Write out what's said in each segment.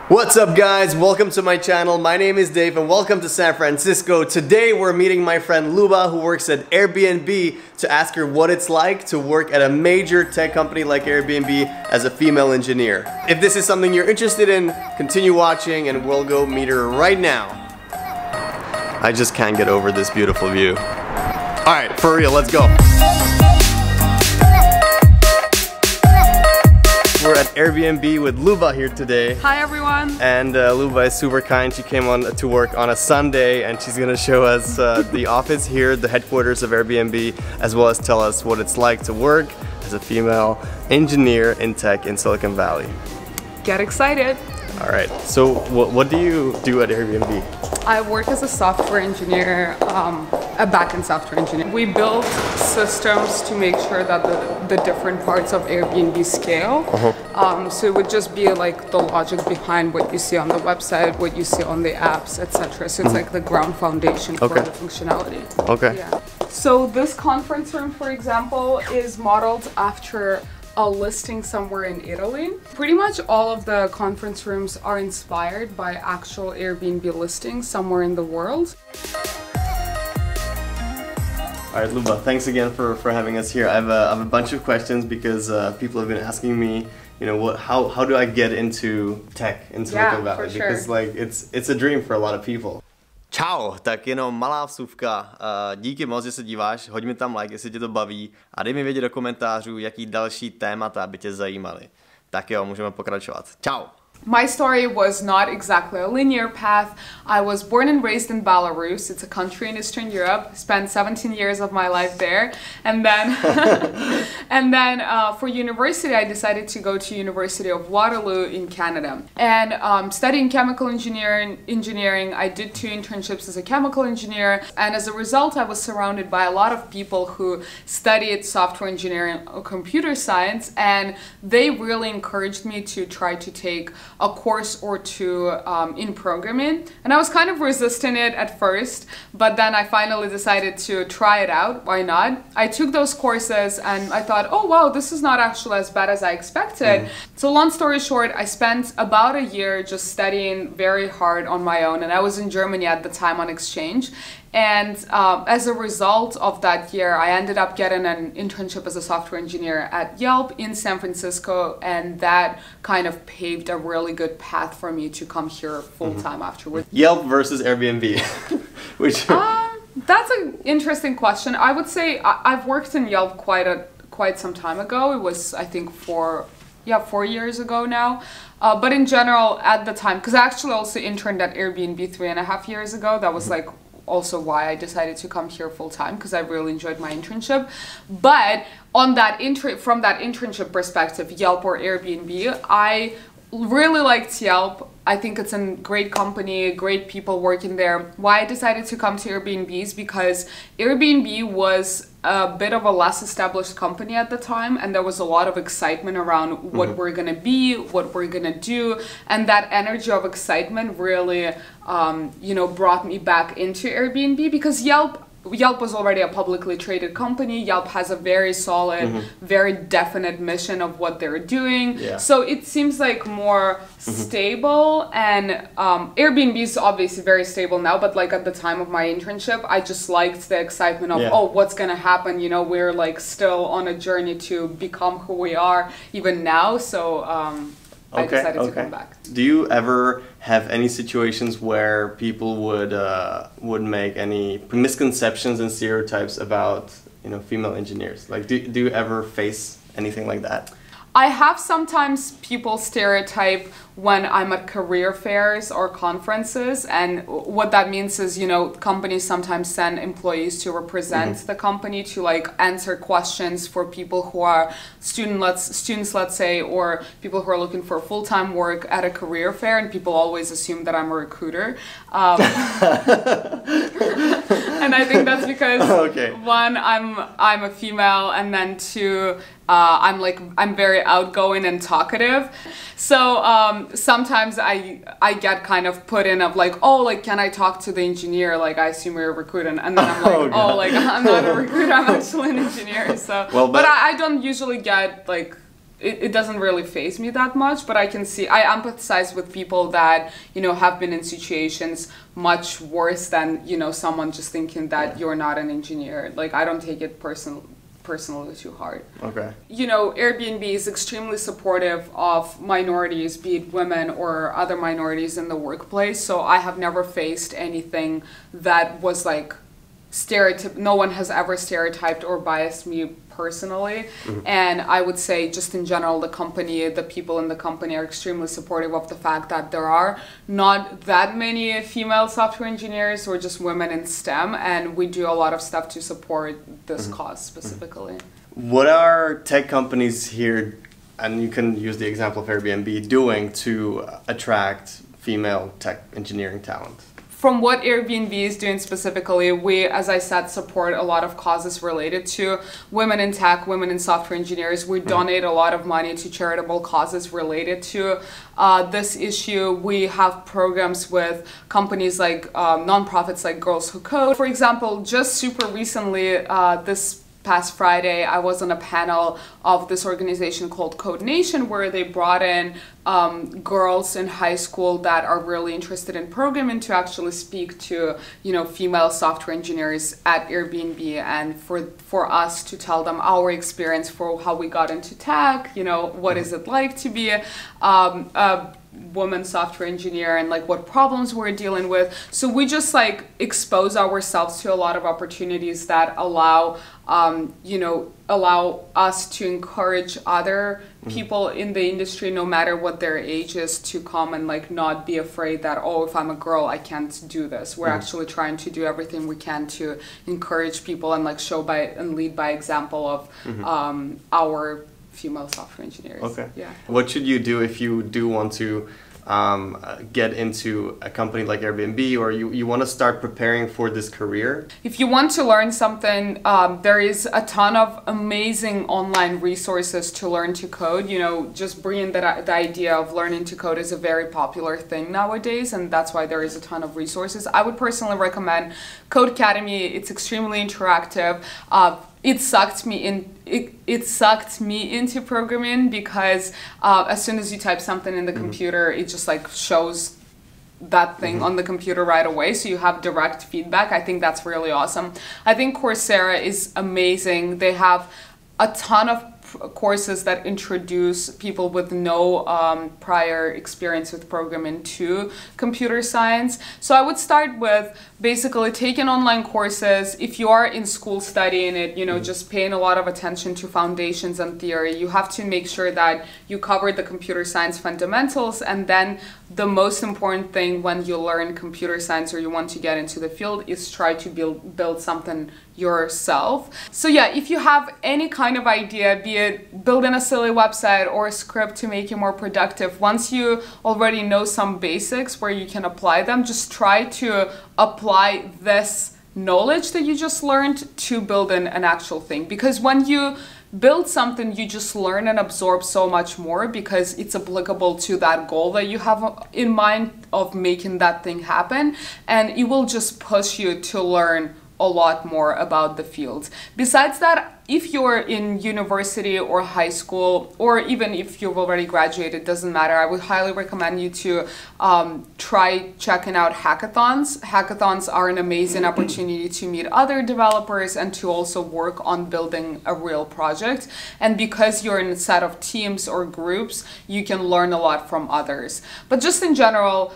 What's up guys, welcome to my channel. My name is Dave and welcome to San Francisco. Today we're meeting my friend Luba who works at Airbnb to ask her what it's like to work at a major tech company like Airbnb as a female engineer. If this is something you're interested in, continue watching and we'll go meet her right now. I just can't get over this beautiful view. Alright, for real, let's go. We're at Airbnb with Luba here today. Hi everyone! And Luba is super kind. She came on to work on a Sunday and she's gonna show us the office here, the headquarters of Airbnb, as well as tell us what it's like to work as a female engineer in tech in Silicon Valley. Get excited! Alright, so what do you do at Airbnb? I work as a software engineer, a backend software engineer. We build systems to make sure that the different parts of Airbnb scale. So it would just be like the logic behind what you see on the website, what you see on the apps, etc. So it's like the ground foundation for the functionality. Okay. Yeah. So this conference room, for example, is modeled after a listing somewhere in Italy. Pretty much all of the conference rooms are inspired by actual Airbnb listings somewhere in the world. Alright Luba, thanks again for having us here. I have a bunch of questions because people have been asking me, you know, how do I get into tech in Silicon Valley? For sure. Because like it's a dream for a lot of people. Čau, tak jenom malá vsuvka. Díky moc, že se díváš, hoď mi tam like, jestli tě to baví a dej mi vědět do komentářů, jaký další témata by tě zajímaly. Tak jo, můžeme pokračovat. Čau! My story was not exactly a linear path. I was born and raised in Belarus. It's a country in Eastern Europe. Spent 17 years of my life there. And then, for university, I decided to go to University of Waterloo in Canada. And studying chemical engineering, I did 2 internships as a chemical engineer. And as a result, I was surrounded by a lot of people who studied software engineering or computer science. And they really encouraged me to try to take a course or 2 in programming, and I was kind of resisting it at first, but then I finally decided to try it out. Why not? I took those courses and I thought, oh wow, this is not actually as bad as I expected. So long story short, I spent about a year just studying very hard on my own, and I was in Germany at the time on exchange. And as a result of that year, I ended up getting an internship as a software engineer at Yelp in San Francisco, and that kind of paved a really good path for me to come here full-time afterwards. Yelp versus Airbnb? Which? That's an interesting question. I would say I've worked in Yelp quite some time ago. It was, I think, 4 years ago now. But in general, at the time, because I actually also interned at Airbnb 3.5 years ago, that was like also why I decided to come here full-time, because I really enjoyed my internship. But on that from that internship perspective, Yelp or Airbnb, I really liked Yelp. I think it's a great company, great people working there. Why I decided to come to Airbnb is because Airbnb was a bit of a less established company at the time, and there was a lot of excitement around what we're gonna be, what we're gonna do, and that energy of excitement really, you know, brought me back into Airbnb, because Yelp was already a publicly traded company. Yelp has a very solid, very definite mission of what they're doing. So it seems like more stable, and Airbnb is obviously very stable now, but like at the time of my internship, I just liked the excitement of, oh, what's gonna happen? You know, we're like still on a journey to become who we are even now. So I decided to come back. Do you ever have any situations where people would make any misconceptions and stereotypes about, you know, female engineers? Like, do you ever face anything like that? I have sometimes people stereotype when I'm at career fairs or conferences, and what that means is, you know, companies sometimes send employees to represent the company, to like answer questions for people who are students, let's say, or people who are looking for full-time work at a career fair, and people always assume that I'm a recruiter. And I think that's because one, I'm a female, and then 2, I'm very outgoing and talkative. So sometimes I get kind of put in of like, oh, like, can I talk to the engineer? Like, I assume you're a recruiter, and then I'm like, oh, like, I'm not a recruiter, I'm actually an engineer. So, well, but I don't usually get like it doesn't really faze me that much, but I empathize with people that, you know, have been in situations much worse than, you know, someone just thinking that you're not an engineer. Like, I don't take it personally too hard. Okay. You know, Airbnb is extremely supportive of minorities, be it women or other minorities in the workplace. So I have never faced anything that was like no one has ever stereotyped or biased me personally. And I would say just in general, the people in the company are extremely supportive of the fact that there are not that many female software engineers or just women in STEM, and we do a lot of stuff to support this cause specifically. What are tech companies here, and you can use the example of Airbnb, doing to attract female tech engineering talent? From what Airbnb is doing specifically, we, as I said, support a lot of causes related to women in tech, women in software engineers. We donate a lot of money to charitable causes related to this issue. We have programs with companies like nonprofits like Girls Who Code. For example, just super recently, this past Friday, I was on a panel of this organization called Code Nation, where they brought in girls in high school that are really interested in programming to actually speak to, you know, female software engineers at Airbnb, and for us to tell them our experience for how we got into tech, you know, what is it like to be a woman software engineer, and like what problems we're dealing with. So we just like expose ourselves to a lot of opportunities that allow us to encourage other people in the industry, no matter what their age is, to come and like not be afraid that, oh, if I'm a girl, I can't do this. We're actually trying to do everything we can to encourage people and like show by and lead by example of our female software engineers. Okay. Yeah. What should you do if you do want to get into a company like Airbnb, or you want to start preparing for this career? If you want to learn something, there is a ton of amazing online resources to learn to code. You know, just bringing the idea of learning to code is a very popular thing nowadays, and that's why there is a ton of resources. I would personally recommend Code Academy. It's extremely interactive. It sucked me into programming because as soon as you type something in the computer, it just like shows that thing on the computer right away, so you have direct feedback. I think that's really awesome. I think Coursera is amazing. They have a ton of courses that introduce people with no prior experience with programming to computer science. So I would start with basically taking online courses. If you are in school studying it, you know, just paying a lot of attention to foundations and theory. You have to make sure that you cover the computer science fundamentals, and then the most important thing when you learn computer science or you want to get into the field is try to build something yourself. So yeah, if you have any kind of idea, be it building a silly website or a script to make you more productive, once you already know some basics where you can apply them, just try to apply this knowledge that you just learned to building an actual thing. Because when you build something, you just learn and absorb so much more because it's applicable to that goal that you have in mind of making that thing happen, and it will just push you to learn a lot more about the field. Besides that, if you're in university or high school, or even if you've already graduated, doesn't matter, I would highly recommend you to try checking out hackathons. Hackathons are an amazing opportunity to meet other developers and to also work on building a real project. And because you're in a set of teams or groups, you can learn a lot from others. But just in general,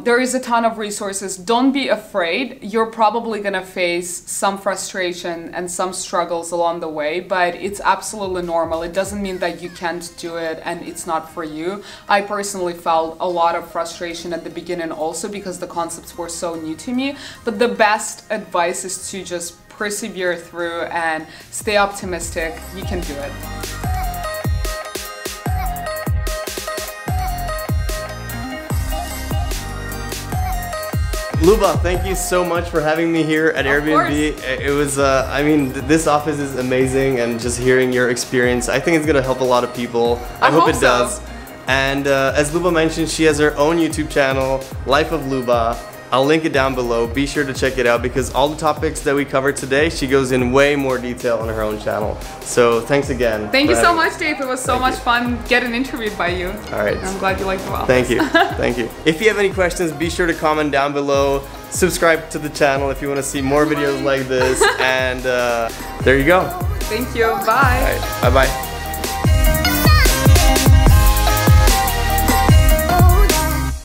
there is a ton of resources. Don't be afraid. You're probably gonna face some frustration and some struggles along the way, but it's absolutely normal. It doesn't mean that you can't do it and it's not for you. I personally felt a lot of frustration at the beginning also because the concepts were so new to me, but the best advice is to just persevere through and stay optimistic. You can do it. Luba, thank you so much for having me here at Airbnb. It was, I mean, this office is amazing, and just hearing your experience, I think it's going to help a lot of people. I hope it does. And as Luba mentioned, she has her own YouTube channel, Life of Luba. I'll link it down below. Be sure to check it out because all the topics that we covered today, she goes in way more detail on her own channel. So thanks again. Thank you so much, Dave. It was so much fun getting interviewed by you. All right. I'm glad you liked it well. Thank you. Thank you. If you have any questions, be sure to comment down below. Subscribe to the channel if you want to see more videos like this. And there you go. Thank you. Bye. All right. Bye-bye.